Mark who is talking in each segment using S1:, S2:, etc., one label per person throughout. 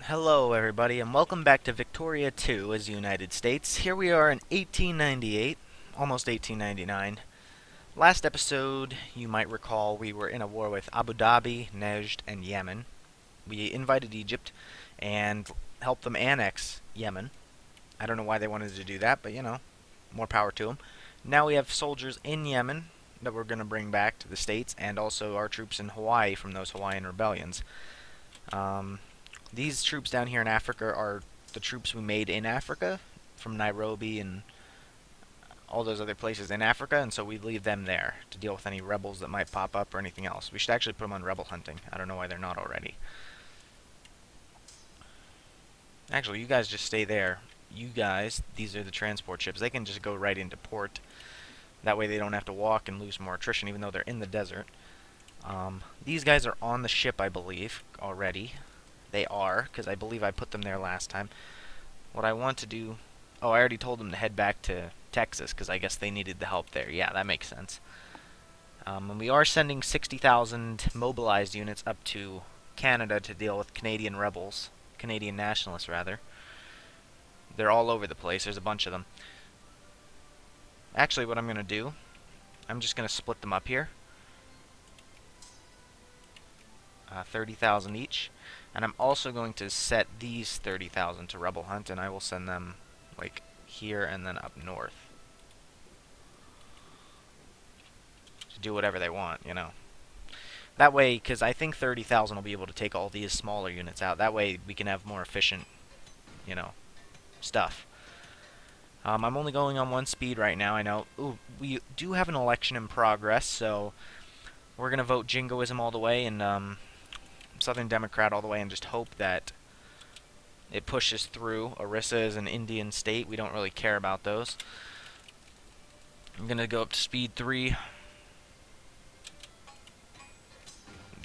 S1: Hello, everybody, and welcome back to Victoria 2 as United States. Here we are in 1898, almost 1899. Last episode, you might recall, we were in a war with Abu Dhabi, Najd, and Yemen. We invited Egypt and helped them annex Yemen. I don't know why they wanted to do that, but more power to them. Now we have soldiers in Yemen that we're going to bring back to the States, and also our troops in Hawaii from those Hawaiian rebellions. Um, These troops down here in Africa are the troops we made in Africa from Nairobi and all those other places in Africa, and so we leave them there to deal with any rebels that might pop up or anything else. We should actually put them on rebel hunting. I don't know why they're not already. Actually, you guys just stay there. You guys, these are the transport ships. They can just go right into port. That way they don't have to walk and lose more attrition, even though they're in the desert. These guys are on the ship, I believe, already. They are, because I believe I put them there last time. What I want to do... Oh, I already told them to head back to Texas, because I guess they needed the help there. Yeah, that makes sense. And we are sending 60,000 mobilized units up to Canada to deal with Canadian rebels. Canadian nationalists, rather. They're all over the place. There's a bunch of them. Actually, what I'm going to do... I'm just going to split them up here. 30,000 each. And I'm also going to set these 30,000 to Rebel Hunt, and I will send them, like, here and then up north. To do whatever they want, That way, because I think 30,000 will be able to take all these smaller units out. That way we can have more efficient, stuff. I'm only going on one speed right now, I know. Ooh, we do have an election in progress, so we're going to vote Jingoism all the way, and, Southern Democrat all the way, and just hope that it pushes through. Orissa is an Indian state. We don't really care about those. I'm going to go up to speed 3.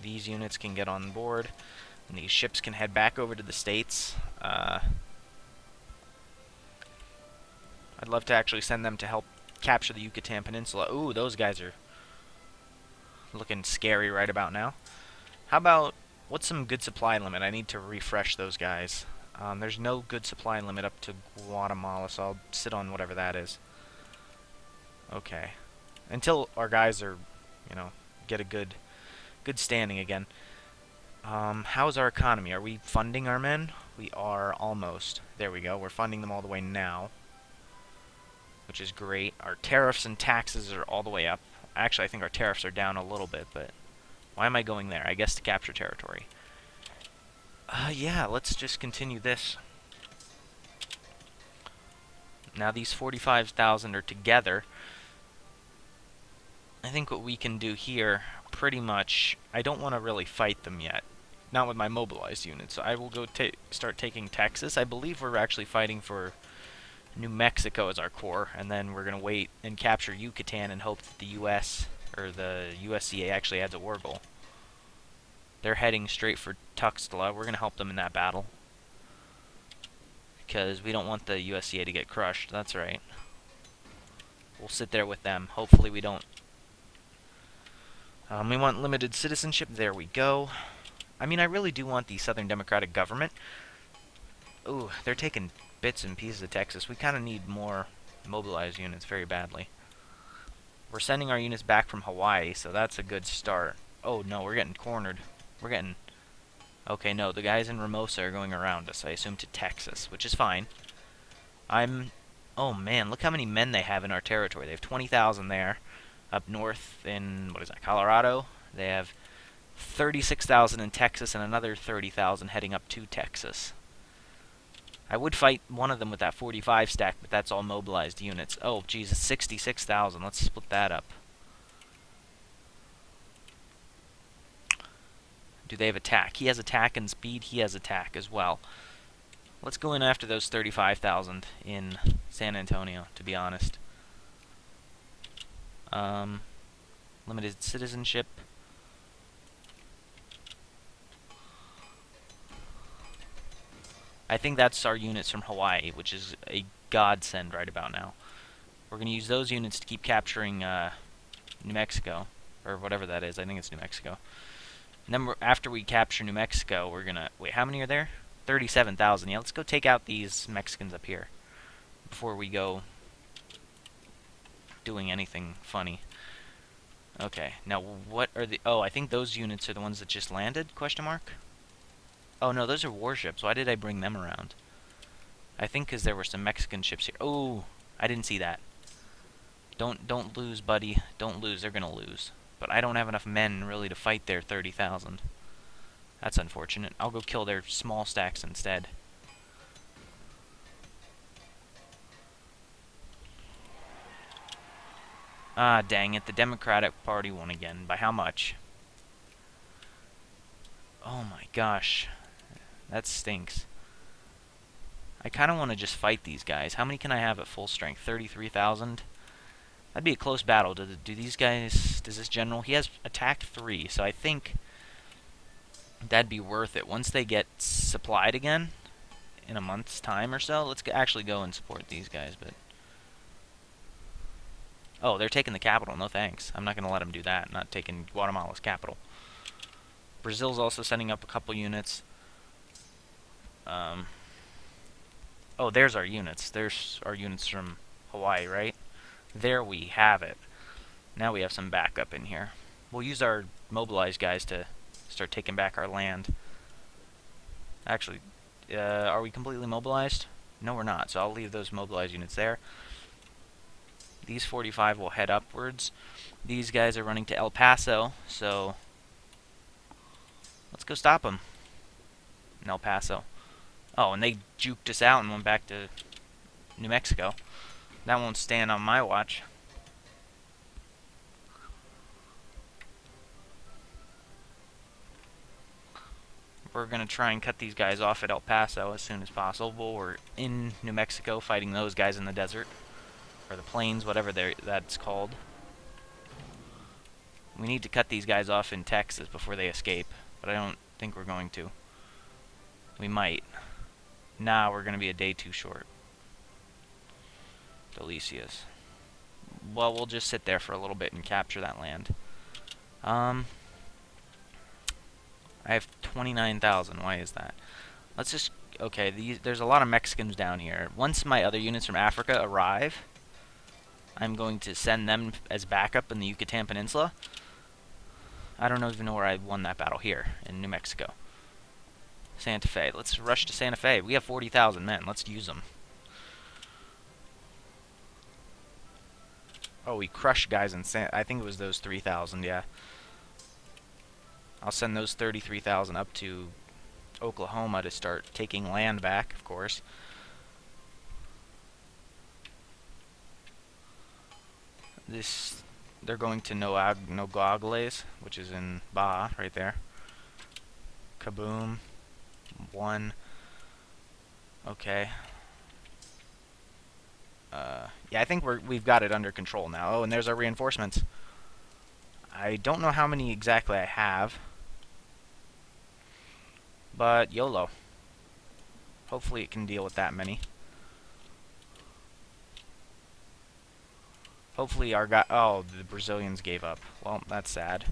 S1: These units can get on board, and these ships can head back over to the States. I'd love to actually send them to help capture the Yucatan Peninsula. Ooh, those guys are looking scary right about now. How about... What's some good supply limit? I need to refresh those guys. There's no good supply limit up to Guatemala, so I'll sit on whatever that is. Okay. Until our guys are, get a good standing again. How's our economy? Are we funding our men? We are almost. There we go. We're funding them all the way now, which is great. Our tariffs and taxes are all the way up. Actually, I think our tariffs are down a little bit, but... Why am I going there? I guess to capture territory. Yeah, let's just continue this. Now these 45,000 are together. I think what we can do here, pretty much... I don't want to really fight them yet. Not with my mobilized units. So I will go start taking Texas. I believe we're actually fighting for New Mexico as our core. And then we're going to wait and capture Yucatan and hope that the U.S. or the USCA actually adds a war goal. They're heading straight for Tuxtla. We're going to help them in that battle. Because we don't want the USCA to get crushed. That's right. We'll sit there with them. Hopefully we don't. We want limited citizenship. There we go. I mean, I really do want the Southern Democratic government. Ooh, they're taking bits and pieces of Texas. We kind of need more mobilized units very badly. We're sending our units back from Hawaii, so that's a good start. Oh, no, we're getting cornered. We're getting... Okay, no, the guys in Ramosa are going around us, I assume to Texas, which is fine. Oh, man, look how many men they have in our territory. They have 20,000 there. Up north in, what is that, Colorado? They have 36,000 in Texas and another 30,000 heading up to Texas. I would fight one of them with that 45 stack, but that's all mobilized units. Oh, Jesus, 66,000. Let's split that up. Do they have attack? He has attack and speed. He has attack as well. Let's go in after those 35,000 in San Antonio, to be honest. Limited citizenship. I think that's our units from Hawaii, which is a godsend right about now. We're going to use those units to keep capturing New Mexico, or whatever that is. I think it's New Mexico. And then after we capture New Mexico, we're going to... Wait, how many are there? 37,000. Yeah, let's go take out these Mexicans up here before we go doing anything funny. Okay, now what are the... Oh, I think those units are the ones that just landed, question mark? Oh, no, those are warships. Why did I bring them around? I think because there were some Mexican ships here. Oh, I didn't see that. Don't lose, buddy. Don't lose. They're gonna lose. But I don't have enough men, really, to fight their 30,000. That's unfortunate. I'll go kill their small stacks instead. Ah, dang it. The Democratic Party won again. By how much? Oh my gosh. That stinks. I kind of want to just fight these guys. How many can I have at full strength? 33,000? That'd be a close battle. Do these guys... Does this general... He has attack 3, so I think that'd be worth it. Once they get supplied again, in a month's time or so, let's actually go and support these guys, but... Oh, they're taking the capital. No thanks. I'm not going to let them do that. Not taking Guatemala's capital. Brazil's also sending up a couple units. Oh, there's our units. There's our units from Hawaii, right? There we have it. Now we have some backup in here. We'll use our mobilized guys to start taking back our land. Actually, are we completely mobilized? No, we're not, so I'll leave those mobilized units there. These 45 will head upwards. These guys are running to El Paso, so let's go stop them in El Paso. Oh, and they juked us out and went back to New Mexico. That won't stand on my watch. We're going to try and cut these guys off at El Paso as soon as possible. We're in New Mexico fighting those guys in the desert. Or the plains, whatever that's called. We need to cut these guys off in Texas before they escape. But I don't think we're going to. We might. Nah, we're going to be a day too short. Delicias. Well, we'll just sit there for a little bit and capture that land. I have 29,000. Why is that? Let's just... Okay, there's a lot of Mexicans down here. Once my other units from Africa arrive, I'm going to send them as backup in the Yucatan Peninsula. I don't even know where I won that battle here, in New Mexico. Santa Fe. Let's rush to Santa Fe. We have 40,000 men. Let's use them. Oh, we crushed guys in I think it was those 3,000, yeah. I'll send those 33,000 up to Oklahoma to start taking land back, of course. They're going to Nogales, which is in Baja, right there. Kaboom. 1. Okay. Yeah, I think we've got it under control now. Oh, and there's our reinforcements. I don't know how many exactly I have, but YOLO. Hopefully it can deal with that many. Hopefully our guy... Oh, the Brazilians gave up. Well, that's sad.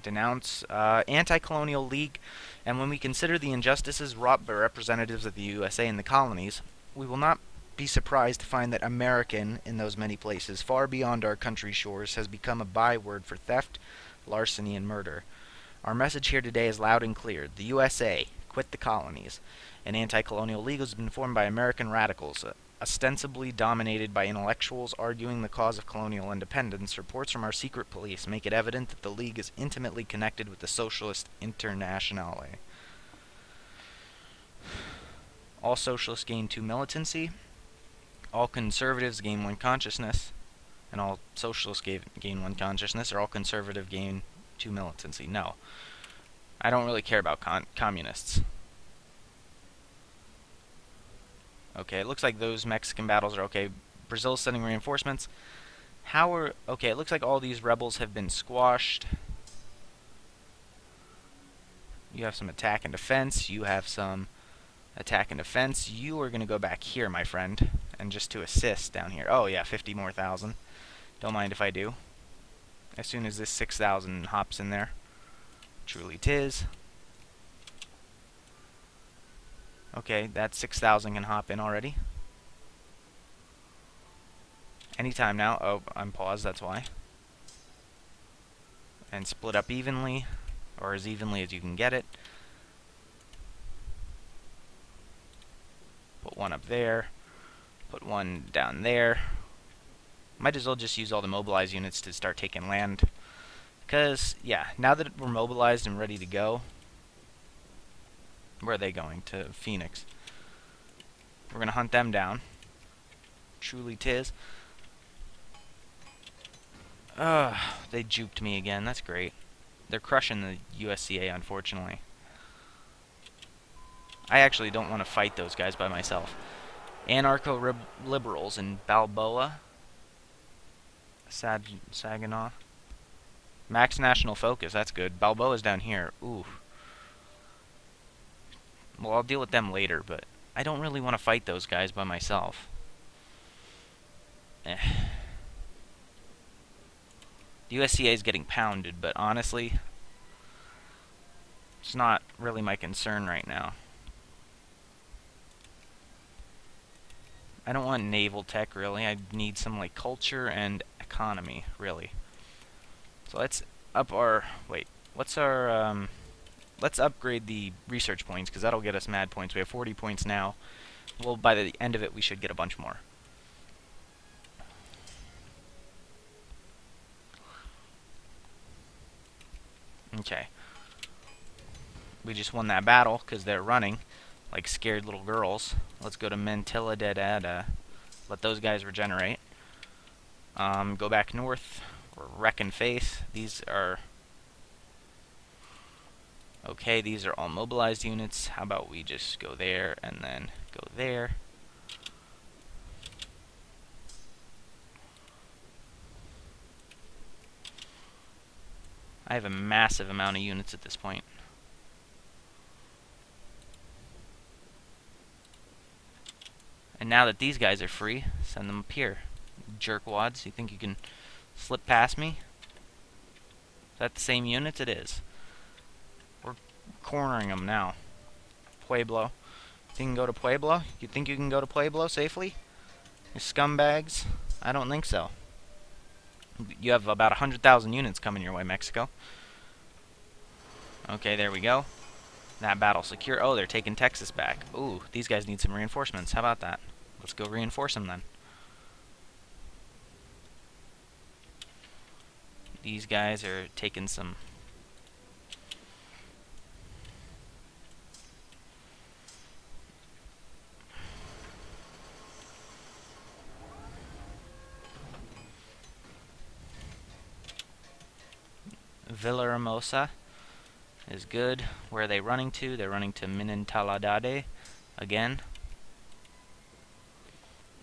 S1: Denounce Anti-Colonial League, and when we consider the injustices wrought by representatives of the USA in the colonies, we will not be surprised to find that American, in those many places, far beyond our country's shores, has become a byword for theft, larceny, and murder. Our message here today is loud and clear. The USA, quit the colonies. An anti-colonial league has been formed by American radicals, ostensibly dominated by intellectuals arguing the cause of colonial independence. Reports from our secret police make it evident that the league is intimately connected with the Socialist Internationale. All socialists gain 2 militancy. All conservatives gain 1 consciousness. And all socialists gain 1 consciousness, or all conservative gain 2 militancy. No. I don't really care about communists. Okay, it looks like those Mexican battles are okay. Brazil's sending reinforcements. Okay, it looks like all these rebels have been squashed. You have some attack and defense. You have some attack and defense. You are going to go back here, my friend, and just to assist down here. Oh, yeah, 50 more thousand. Don't mind if I do. As soon as this 6,000 hops in there. Truly 'tis. Okay, that 6,000 can hop in already. Anytime now. Oh, I'm paused, that's why. And split up evenly, or as evenly as you can get it. Put one up there. Put one down there. Might as well just use all the mobilized units to start taking land. Because, yeah, now that we're mobilized and ready to go, where are they going? To Phoenix. We're going to hunt them down. Truly 'tis. They juked me again. That's great. They're crushing the USCA, unfortunately. I actually don't want to fight those guys by myself. Anarcho-liberals in Balboa. Saginaw. Max National Focus, that's good. Balboa's down here. Ooh. Well, I'll deal with them later, but I don't really want to fight those guys by myself. The USCA is getting pounded, but honestly, it's not really my concern right now. I don't want naval tech, really. I need some, like, culture and economy, really. So let's up our... Wait, what's our... let's upgrade the research points, because that'll get us mad points. We have 40 points now. Well, by the end of it, we should get a bunch more. Okay. We just won that battle, because they're running like scared little girls. Let's go to Mentilla Dead. Let those guys regenerate. Go back north. We're wrecking face. These are... Okay, these are all mobilized units. How about we just go there and then go there. I have a massive amount of units at this point. And now that these guys are free, send them up here. Jerkwads, you think you can slip past me? Is that the same units? It is. We're cornering them now. Pueblo. You can go to Pueblo? You think you can go to Pueblo safely? You scumbags? I don't think so. You have about 100,000 units coming your way, Mexico. Okay, there we go. That battle secure. Oh, they're taking Texas back. Ooh, these guys need some reinforcements. How about that? Let's go reinforce them then. These guys are taking some... Villahermosa is good. Where are they running to? They're running to Minintaladade again.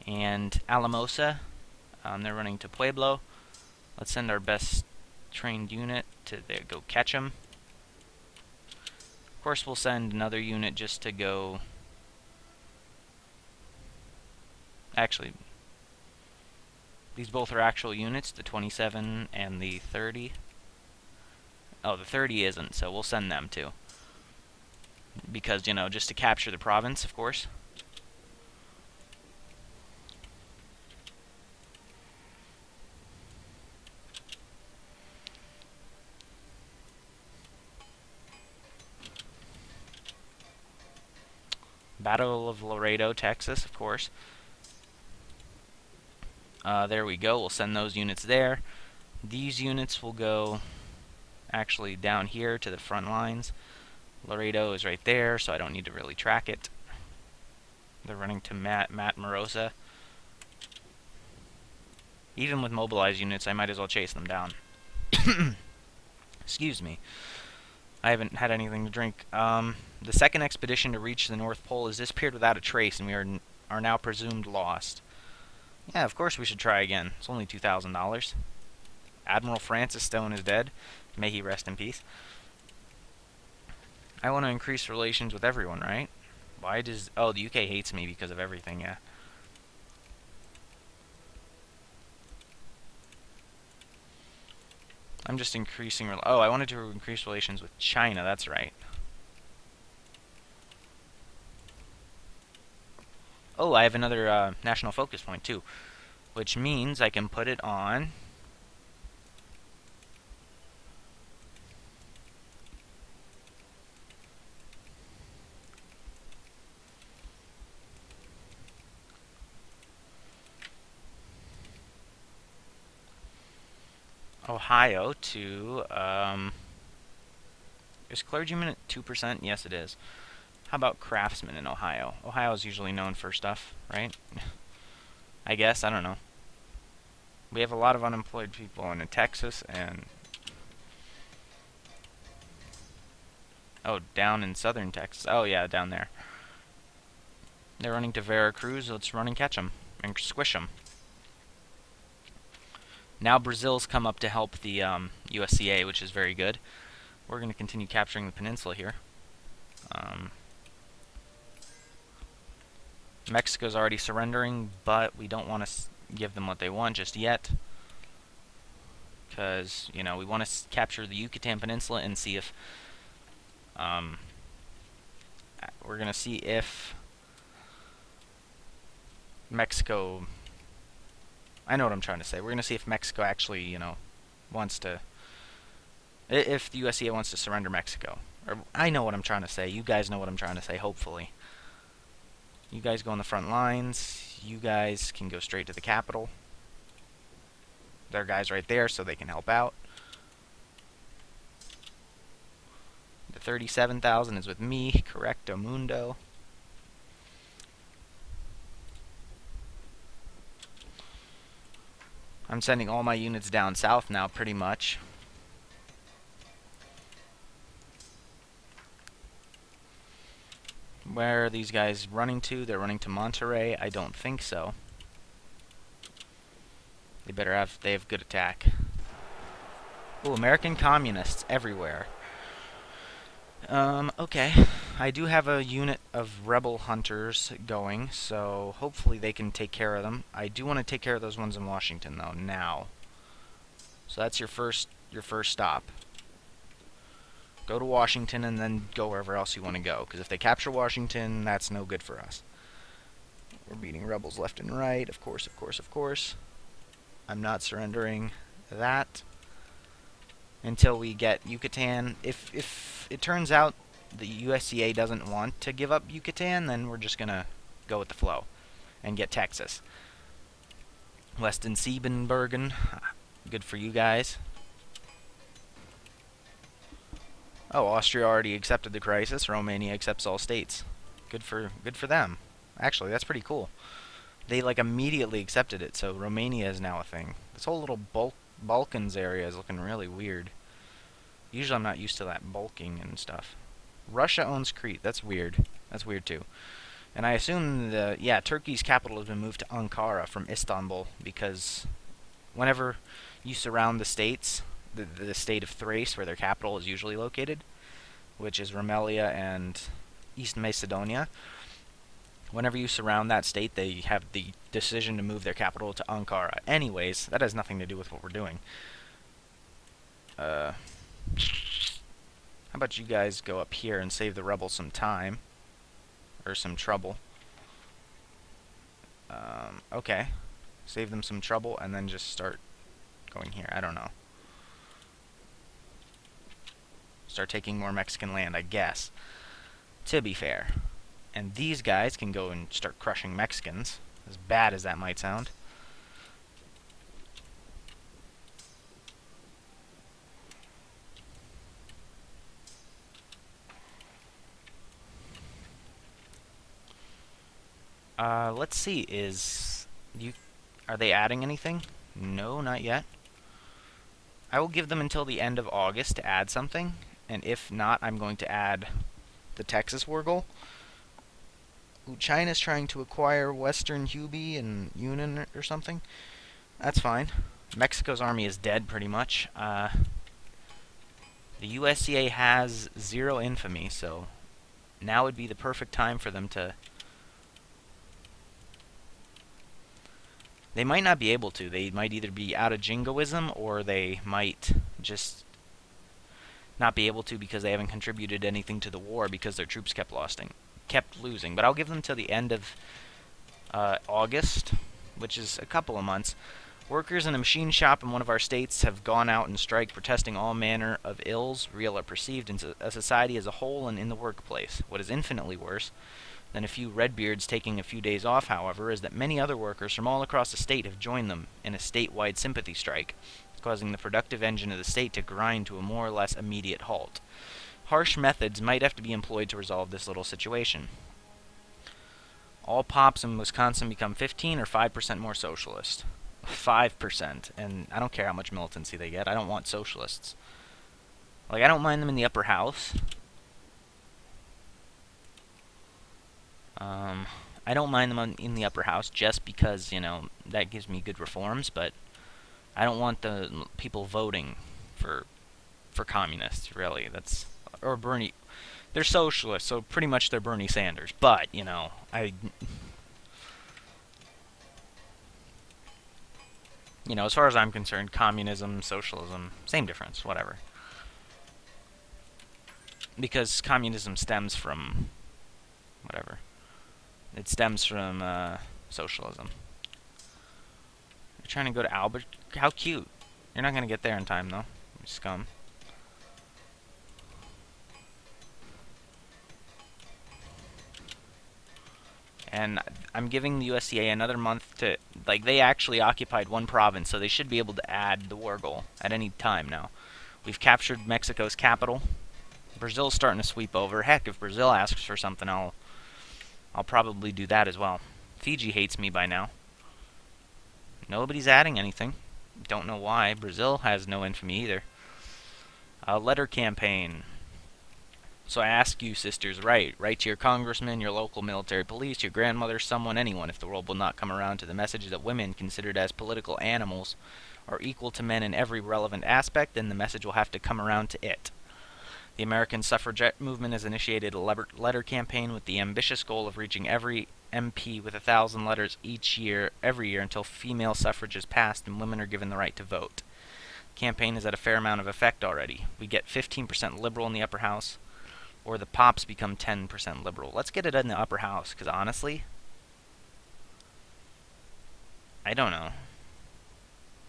S1: And Alamosa, they're running to Pueblo. Let's send our best trained unit to there, go catch them. Of course, we'll send another unit just to go... Actually, these both are actual units, the 27 and the 30. Oh, the 30 isn't, so we'll send them too. Because, you know, just to capture the province, of course. Battle of Laredo, Texas, of course. There we go. We'll send those units there. These units will go actually down here to the front lines. Laredo is right there, so I don't need to really track it. They're running to Matamoros. Even with mobilized units, I might as well chase them down. Excuse me. I haven't had anything to drink. The second expedition to reach the North Pole has disappeared without a trace, and we are now presumed lost. Yeah, of course we should try again. It's only $2,000. Admiral Francis Stone is dead. May he rest in peace. I want to increase relations with everyone, right? Why does... Oh, the UK hates me because of everything, yeah. I'm just increasing... Oh, I wanted to increase relations with China, that's right. Oh, I have another national focus point too, which means I can put it on Ohio to, is clergyman at 2%? Yes, it is. How about craftsmen in Ohio? Ohio is usually known for stuff, right? I guess, I don't know. We have a lot of unemployed people in Texas and... Oh, down in southern Texas. Oh, yeah, down there. They're running to Veracruz. Let's run and catch them and squish them. Now Brazil's come up to help the USCA, which is very good. We're going to continue capturing the peninsula here. Mexico's already surrendering, but we don't want to give them what they want just yet. Because, you know, we want to capture the Yucatan Peninsula and see if... we're going to see if Mexico... I know what I'm trying to say. We're going to see if Mexico actually, you know, wants to... If the USCA wants to surrender Mexico. Or, I know what I'm trying to say. You guys know what I'm trying to say, hopefully. You guys go on the front lines. You guys can go straight to the capital. There are guys right there, so they can help out. The 37,000 is with me, correcto mundo. I'm sending all my units down south now, pretty much. Where are these guys running to? They're running to Monterrey? I don't think so. They have good attack. Ooh, American communists everywhere. Okay. I do have a unit of rebel hunters going, so hopefully they can take care of them. I do want to take care of those ones in Washington, though, now. So that's your first stop. Go to Washington and then go wherever else you want to go, because if they capture Washington, that's no good for us. We're beating rebels left and right, of course, of course, of course. I'm not surrendering that until we get Yucatan. If it turns out the USCA doesn't want to give up Yucatan, then we're just going to go with the flow and get Texas. Weston Siebenbergen, good for you guys. Oh, Austria already accepted the crisis. Romania accepts all states. Good for them. Actually, that's pretty cool. They like immediately accepted it, so Romania is now a thing. This whole little Balkans area is looking really weird. Usually I'm not used to that bulking and stuff. Russia owns Crete. That's weird. That's weird too. And I assume Turkey's capital has been moved to Ankara from Istanbul, because whenever you surround the states, the state of Thrace, where their capital is usually located, which is Rumelia and East Macedonia, whenever you surround that state, they have the decision to move their capital to Ankara. Anyways, that has nothing to do with what we're doing. How about you guys go up here and save the rebels some time? Or some trouble. Okay. Save them some trouble and then just start going here. I don't know. Start taking more Mexican land, I guess. To be fair. And these guys can go and start crushing Mexicans, as bad as that might sound. Let's see, are they adding anything? No, not yet. I will give them until the end of August to add something, and if not, I'm going to add the Texas Wargle. China's trying to acquire Western Hubei and Yunnan or something. That's fine. Mexico's army is dead, pretty much. The USCA has 0 infamy, so now would be the perfect time for them to... They might not be able to. They might either be out of jingoism, or they might just not be able to because they haven't contributed anything to the war because their troops kept losing. But I'll give them till the end of August, which is a couple of months. Workers in a machine shop in one of our states have gone out and strike, protesting all manner of ills, real or perceived, in a society as a whole and in the workplace. What is infinitely worse than a few redbeards taking a few days off, however, is that many other workers from all across the state have joined them in a statewide sympathy strike, causing the productive engine of the state to grind to a more or less immediate halt. Harsh methods might have to be employed to resolve this little situation. All pops in Wisconsin become 15 or 5% more socialist. 5%, and I don't care how much militancy they get. I don't want socialists. Like, I don't mind them in the upper house. I don't mind them in the upper house just because, you know, that gives me good reforms, but I don't want the people voting for communists, really. That's, or Bernie. They're socialists, so pretty much they're Bernie Sanders. But, you know, as far as I'm concerned, communism, socialism, same difference, whatever. Because communism stems from whatever. It stems from socialism. You're trying to go to Albert? How cute. You're not going to get there in time, though. You scum. And I'm giving the USCA another month to... Like, they actually occupied one province, so they should be able to add the war goal at any time now. We've captured Mexico's capital. Brazil's starting to sweep over. Heck, if Brazil asks for something, I'll probably do that as well. Fiji hates me by now. Nobody's adding anything. Don't know why. Brazil has no infamy either. Letter campaign. So I ask you, sisters, write. Write to your congressman, your local military police, your grandmother, someone, anyone. If the world will not come around to the message that women, considered as political animals, are equal to men in every relevant aspect, then the message will have to come around to it. The American suffragette movement has initiated a letter campaign with the ambitious goal of reaching every MP with 1,000 letters every year until female suffrage is passed and women are given the right to vote. The campaign has had a fair amount of effect already. We get 15% liberal in the upper house, or the pops become 10% liberal. Let's get it in the upper house, because honestly, I don't know.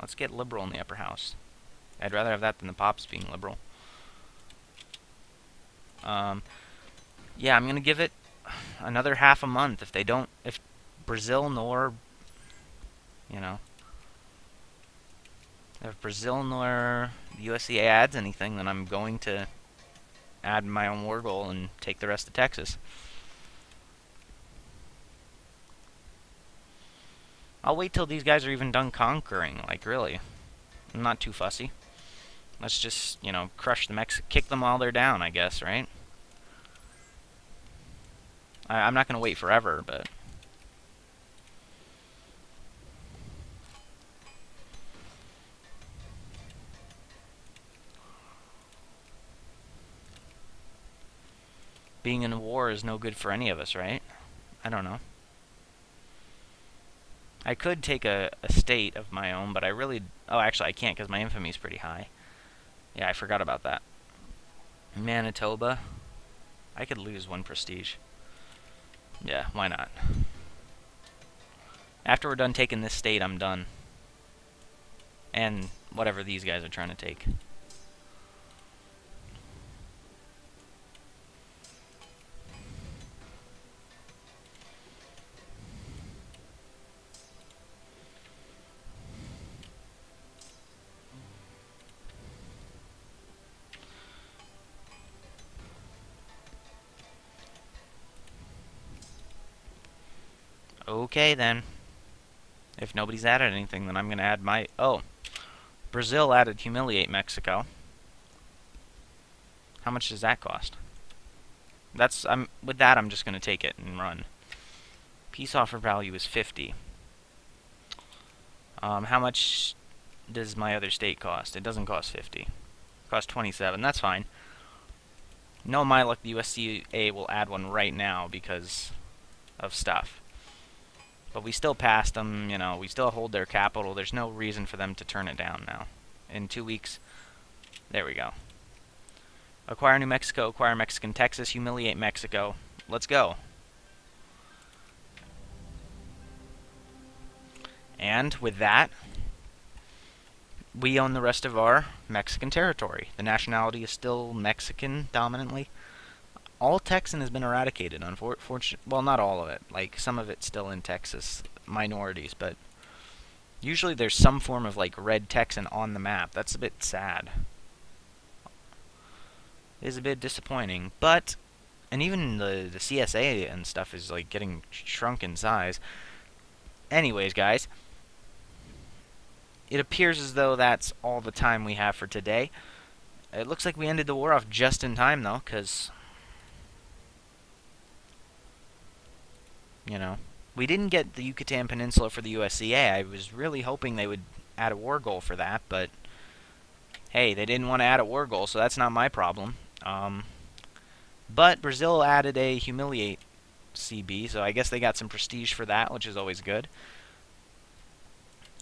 S1: Let's get liberal in the upper house. I'd rather have that than the pops being liberal. Yeah, I'm gonna give it another half a month. If Brazil nor, if Brazil nor the USCA adds anything, then I'm going to add my own war goal and take the rest of Texas. I'll wait till these guys are even done conquering, like, really. I'm not too fussy. Let's just, crush the kick them while they're down, I guess, right? I'm not going to wait forever, but... Being in a war is no good for any of us, right? I don't know. I could take a state of my own, but I really... Oh, actually, I can't because my infamy is pretty high. Yeah, I forgot about that. Manitoba. I could lose 1 prestige. Yeah, why not? After we're done taking this state, I'm done. And whatever these guys are trying to take. Okay, then. If nobody's added anything, then I'm going to add my... Oh. Brazil added humiliate Mexico. How much does that cost? With that, I'm just going to take it and run. Peace offer value is 50. How much does my other state cost? It doesn't cost 50. It costs 27. That's fine. No, my luck, the USCA will add one right now because of stuff. But we still passed them, we still hold their capital. There's no reason for them to turn it down now. In 2 weeks, there we go. Acquire New Mexico, acquire Mexican Texas, humiliate Mexico. Let's go. And with that, we own the rest of our Mexican territory. The nationality is still Mexican dominantly. All Texan has been eradicated, unfortunately. Well, not all of it. Like, some of it's still in Texas, minorities, but usually there's some form of, like, red Texan on the map. That's a bit sad. It is a bit disappointing, but... And even the CSA and stuff is, like, getting shrunk in size. Anyways, guys, it appears as though that's all the time we have for today. It looks like we ended the war off just in time, though, because... You know, we didn't get the Yucatan Peninsula for the USCA. I was really hoping they would add a war goal for that, but hey, they didn't want to add a war goal, so that's not my problem. But Brazil added a humiliate CB, so I guess they got some prestige for that, which is always good.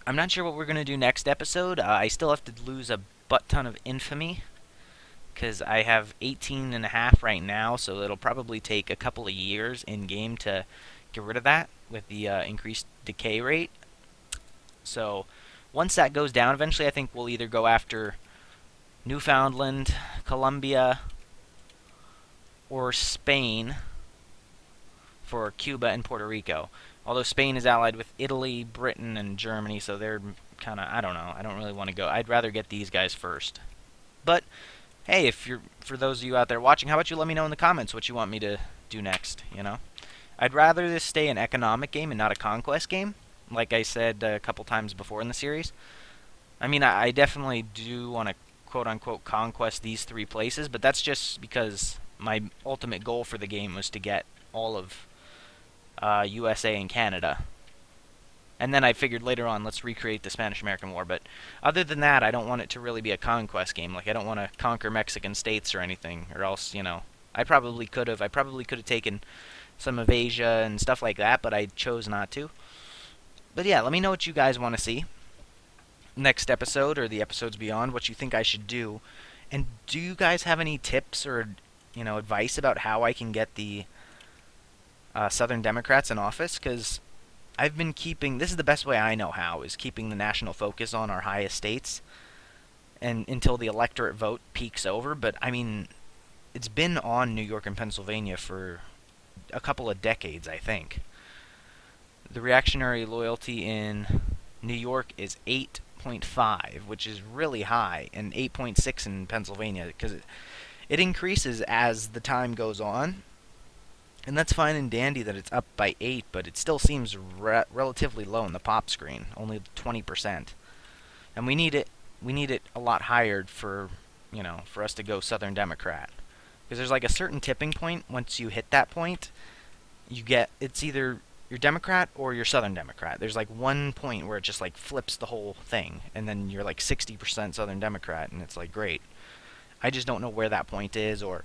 S1: I'm not sure what we're going to do next episode. I still have to lose a butt ton of infamy, because I have 18.5 right now, so it'll probably take a couple of years in-game to get rid of that with the increased decay rate. So once that goes down, eventually I think we'll either go after Newfoundland, Colombia, or Spain for Cuba and Puerto Rico. Although Spain is allied with Italy, Britain, and Germany, so they're kind of, I don't know, I don't really want to go. I'd rather get these guys first. But hey, for those of you out there watching, how about you let me know in the comments what you want me to do next, you know? I'd rather this stay an economic game and not a conquest game, like I said a couple times before in the series. I mean, I definitely do want to quote-unquote conquest these 3 places, but that's just because my ultimate goal for the game was to get all of USA and Canada. And then I figured later on, let's recreate the Spanish-American War. But other than that, I don't want it to really be a conquest game. Like, I don't want to conquer Mexican states or anything, or else, you know, I probably could have taken some of Asia and stuff like that, but I chose not to. But yeah, let me know what you guys want to see next episode or the episodes beyond, what you think I should do. And do you guys have any tips or, you know, advice about how I can get the Southern Democrats in office? Because I've been keeping, this is the best way I know how, is keeping the national focus on our highest states and until the electorate vote peaks over. But I mean, it's been on New York and Pennsylvania for a couple of decades, I think. The reactionary loyalty in New York is 8.5, which is really high, and 8.6 in Pennsylvania, because it increases as the time goes on. And that's fine and dandy that it's up by 8, but it still seems relatively low in the pop screen, only 20%. And we need it a lot higher for, you know, for us to go Southern Democrat. Because there's like a certain tipping point. Once you hit that point, it's either you're Democrat or you're Southern Democrat. There's like one point where it just like flips the whole thing, and then you're like 60% Southern Democrat, and it's like great. I just don't know where that point is, or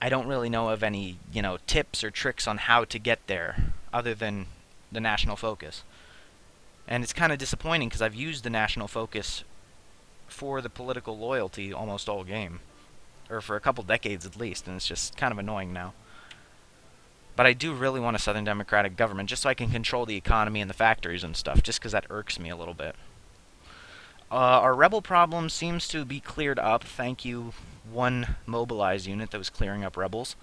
S1: I don't really know of any, you know, tips or tricks on how to get there other than the national focus. And it's kind of disappointing because I've used the national focus for the political loyalty almost all game. Or for a couple decades at least, and it's just kind of annoying now. But I do really want a Southern Democratic government, just so I can control the economy and the factories and stuff, just because that irks me a little bit. Our rebel problem seems to be cleared up, thank you, one mobilized unit that was clearing up rebels.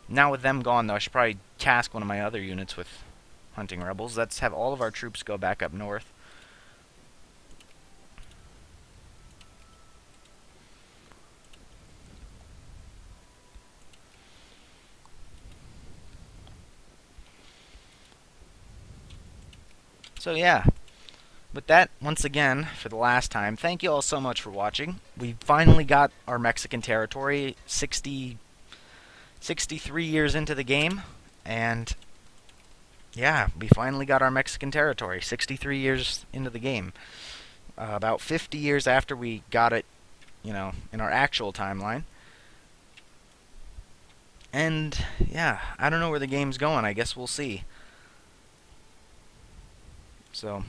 S1: Now with them gone, though, I should probably task one of my other units with hunting rebels. Let's have all of our troops go back up north. So yeah, with that, once again, for the last time, thank you all so much for watching. We finally got our Mexican territory 63 years into the game, and yeah, we finally got our Mexican territory 63 years into the game. About 50 years after we got it, you know, in our actual timeline. And yeah, I don't know where the game's going. I guess we'll see. So,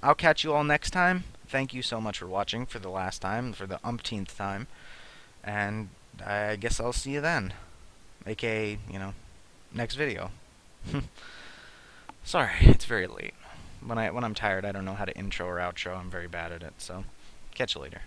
S1: I'll catch you all next time. Thank you so much for watching for the last time, for the umpteenth time. And I guess I'll see you then. AKA, you know, next video. Sorry, it's very late. When I'm tired, I don't know how to intro or outro. I'm very bad at it. So, catch you later.